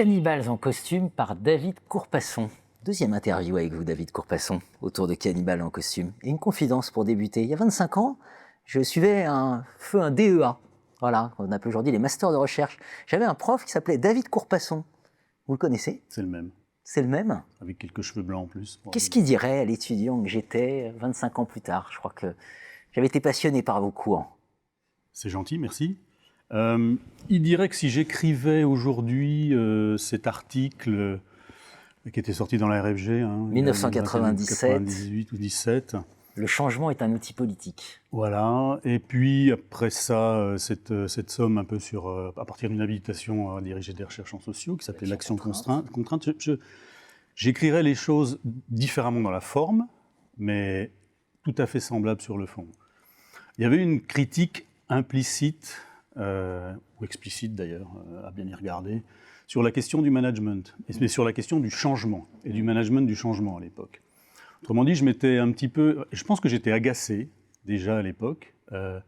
Cannibales en costume par David Courpasson. Deuxième interview avec vous, David Courpasson, autour de Cannibales en costume. Et une confidence pour débuter. Il y a 25 ans, je suivais un DEA. Voilà, on appelle aujourd'hui les masters de recherche. J'avais un prof qui s'appelait David Courpasson. Vous le connaissez? C'est le même. C'est le même? Avec quelques cheveux blancs en plus. Qu'est-ce qu'il dirait à l'étudiant que j'étais 25 ans plus tard? Je crois que j'avais été passionné par vos cours. C'est gentil, merci. Il dirait que si j'écrivais aujourd'hui cet article qui était sorti dans la RFG, 1997, 98 ou 17. Le changement est un outil politique. Voilà, et puis après ça, cette somme un peu à partir d'une habilitation à diriger des recherches en sociaux qui s'appelait l'action contrainte. J'écrirais les choses différemment dans la forme, mais tout à fait semblable sur le fond. Il y avait une critique implicite, ou explicite d'ailleurs, à bien y regarder, sur la question du management, mais sur la question du changement, et du management du changement à l'époque. Autrement dit, je pense que j'étais agacé, déjà à l'époque, de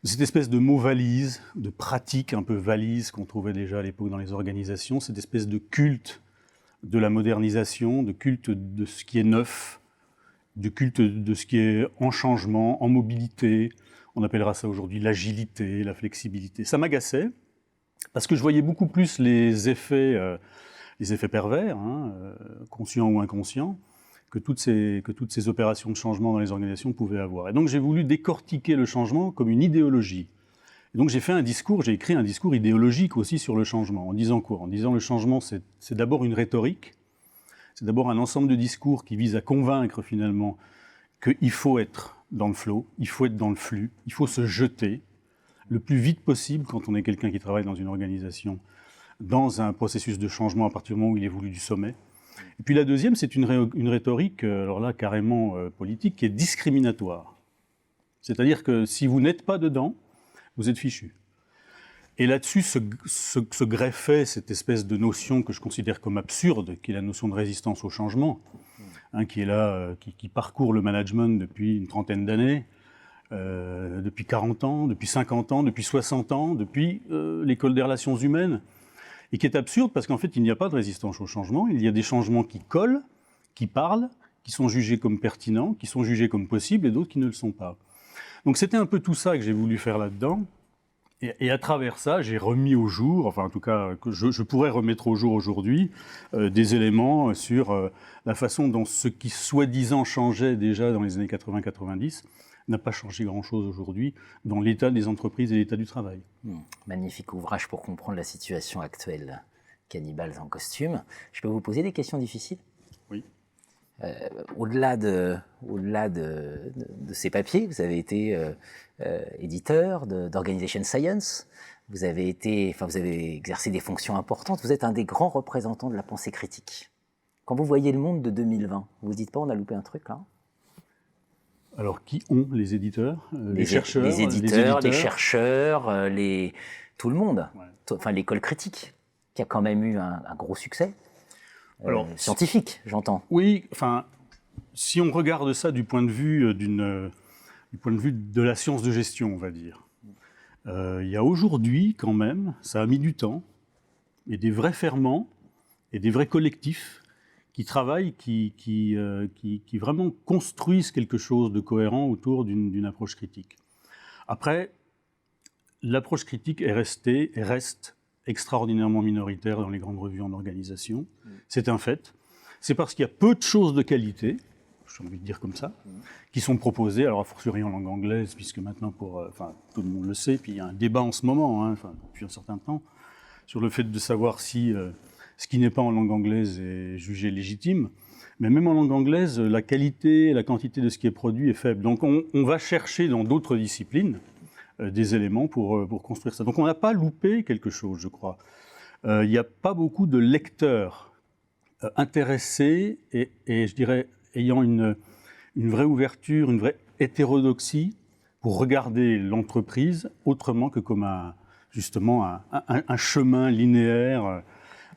cette espèce de mot valise, de pratique un peu valise qu'on trouvait déjà à l'époque dans les organisations, cette espèce de culte de la modernisation, de culte de ce qui est neuf, de culte de ce qui est en changement, en mobilité. On appellera ça aujourd'hui l'agilité, la flexibilité. Ça m'agaçait, parce que je voyais beaucoup plus les effets pervers, conscients ou inconscients, que toutes ces opérations de changement dans les organisations pouvaient avoir. Et donc j'ai voulu décortiquer le changement comme une idéologie. Et donc j'ai écrit un discours idéologique aussi sur le changement, en disant quoi? En disant le changement, c'est d'abord une rhétorique, c'est d'abord un ensemble de discours qui vise à convaincre finalement qu'il faut être dans le flow, il faut être dans le flux, il faut se jeter le plus vite possible quand on est quelqu'un qui travaille dans une organisation, dans un processus de changement à partir du moment où il est voulu du sommet. Et puis la deuxième, c'est une rhétorique, alors là carrément politique, qui est discriminatoire. C'est-à-dire que si vous n'êtes pas dedans, vous êtes fichu. Et là-dessus se greffait cette espèce de notion que je considère comme absurde, qui est la notion de résistance au changement, qui est là, qui parcourt le management depuis une trentaine d'années, depuis 40 ans, depuis 50 ans, depuis 60 ans, depuis l'école des relations humaines, et qui est absurde parce qu'en fait, il n'y a pas de résistance au changement, il y a des changements qui collent, qui parlent, qui sont jugés comme pertinents, qui sont jugés comme possibles, et d'autres qui ne le sont pas. Donc c'était un peu tout ça que j'ai voulu faire là-dedans, et à travers ça, j'ai remis au jour, enfin en tout cas, que je pourrais remettre au jour aujourd'hui, des éléments sur la façon dont ce qui soi-disant changeait déjà dans les années 80-90 n'a pas changé grand-chose aujourd'hui dans l'état des entreprises et l'état du travail. Magnifique ouvrage pour comprendre la situation actuelle. Cannibales en costume. Je peux vous poser des questions difficiles? Oui. Au-delà de ces papiers, vous avez été éditeur d'Organization Science, vous avez exercé des fonctions importantes, vous êtes un des grands représentants de la pensée critique. Quand vous voyez le monde de 2020, vous ne vous dites pas on a loupé un truc là? Alors, qui ont les éditeurs, les chercheurs? Les éditeurs, les chercheurs, tout le monde. Ouais. Enfin, l'école critique, qui a quand même eu un gros succès. Alors, scientifique, j'entends. Oui, enfin, si on regarde ça du point de vue de la science de gestion, on va dire, il y a aujourd'hui, quand même, ça a mis du temps, et des vrais ferments, et des vrais collectifs qui travaillent, qui vraiment construisent quelque chose de cohérent autour d'une approche critique. Après, l'approche critique reste extraordinairement minoritaire dans les grandes revues en organisation. C'est un fait. C'est parce qu'il y a peu de choses de qualité, j'ai envie de dire comme ça, qui sont proposées, alors a fortiori en langue anglaise, puisque maintenant, tout le monde le sait, puis il y a un débat en ce moment, depuis un certain temps, sur le fait de savoir si ce qui n'est pas en langue anglaise est jugé légitime. Mais même en langue anglaise, la qualité et la quantité de ce qui est produit est faible. Donc on va chercher dans d'autres disciplines des éléments pour construire ça. Donc on n'a pas loupé quelque chose, je crois. Il n'y a pas beaucoup de lecteurs intéressés et je dirais ayant une vraie ouverture, une vraie hétérodoxie pour regarder l'entreprise autrement que comme justement un chemin linéaire,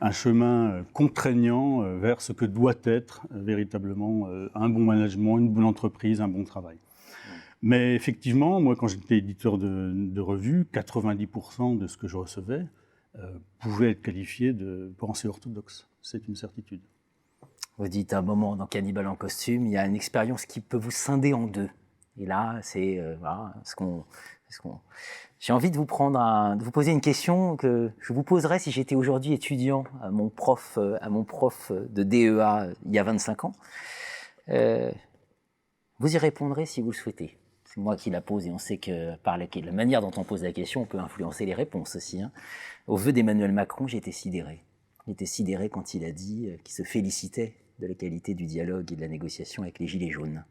un chemin contraignant vers ce que doit être véritablement un bon management, une bonne entreprise, un bon travail. Mais effectivement, moi, quand j'étais éditeur de revue, 90% de ce que je recevais pouvait être qualifié de pensée orthodoxe. C'est une certitude. Vous dites à un moment dans Cannibale en costume, il y a une expérience qui peut vous scinder en deux. Et là, c'est voilà, j'ai envie de vous poser une question que je vous poserais si j'étais aujourd'hui étudiant à mon prof de DEA il y a 25 ans. Vous y répondrez si vous le souhaitez. C'est moi qui la pose et on sait que par la manière dont on pose la question, on peut influencer les réponses aussi. Hein. Au vœu d'Emmanuel Macron, j'étais sidéré. J'étais sidéré quand il a dit qu'il se félicitait de la qualité du dialogue et de la négociation avec les Gilets jaunes.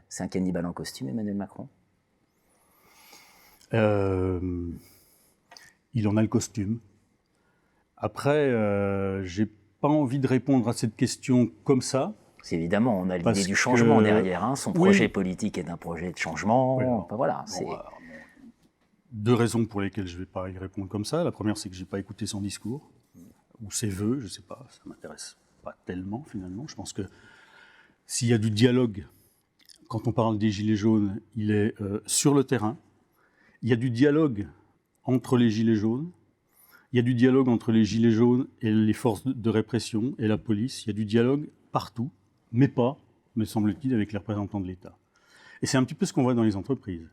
C'est un cannibale en costume, Emmanuel Macron ? Il en a le costume. Après, j'ai pas envie de répondre à cette question comme ça. C'est évidemment, on a l'idée du changement derrière. Hein. Son projet politique est un projet de changement. Oui, voilà, deux raisons pour lesquelles je ne vais pas y répondre comme ça. La première, c'est que je n'ai pas écouté son discours, ou ses vœux, je ne sais pas, ça ne m'intéresse pas tellement finalement. Je pense que s'il y a du dialogue, quand on parle des Gilets jaunes, il est sur le terrain. Il y a du dialogue entre les Gilets jaunes. Il y a du dialogue entre les Gilets jaunes et les forces de répression et la police. Il y a du dialogue partout, mais pas, me semble-t-il, avec les représentants de l'État. Et c'est un petit peu ce qu'on voit dans les entreprises.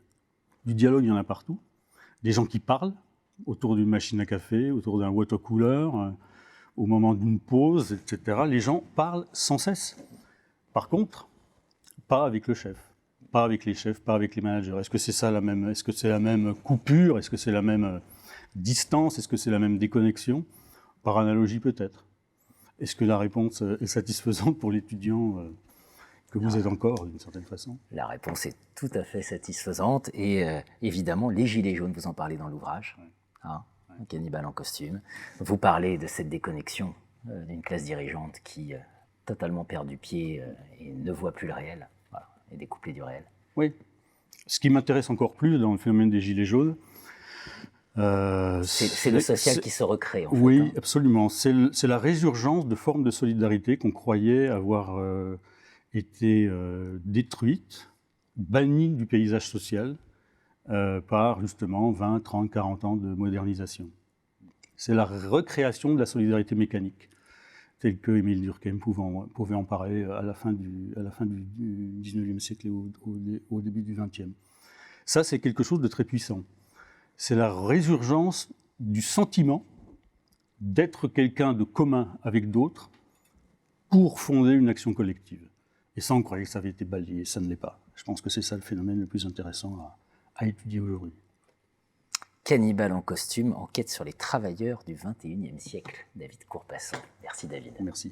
Du dialogue, il y en a partout. Des gens qui parlent autour d'une machine à café, autour d'un water cooler, au moment d'une pause, etc. Les gens parlent sans cesse. Par contre, pas avec le chef, pas avec les chefs, pas avec les managers. Est-ce que c'est ça est-ce que c'est la même coupure? Est-ce que c'est la même distance? Est-ce que c'est la même déconnexion? Par analogie, peut-être. Est-ce que la réponse est satisfaisante pour l'étudiant que vous êtes encore, d'une certaine façon? La réponse est tout à fait satisfaisante. Et évidemment, les Gilets jaunes, vous en parlez dans l'ouvrage, hein, un cannibale en costume. Vous parlez de cette déconnexion d'une classe dirigeante qui totalement perd du pied et ne voit plus le réel, voilà, est découplée du réel. Oui. Ce qui m'intéresse encore plus dans le phénomène des Gilets jaunes, c'est le social qui se recrée, en fait. Oui, absolument. C'est la résurgence de formes de solidarité qu'on croyait avoir été détruites, bannies du paysage social par justement 20, 30, 40 ans de modernisation. C'est la recréation de la solidarité mécanique, telle que Émile Durkheim pouvait en parler à la fin du 19e siècle et au début du 20e. Ça, c'est quelque chose de très puissant. C'est la résurgence du sentiment d'être quelqu'un de commun avec d'autres pour fonder une action collective. Et ça, on croyait que ça avait été balayé, ça ne l'est pas. Je pense que c'est ça le phénomène le plus intéressant à étudier aujourd'hui. Cannibale en costume, enquête sur les travailleurs du XXIe siècle. David Courpasson. Merci David. Merci.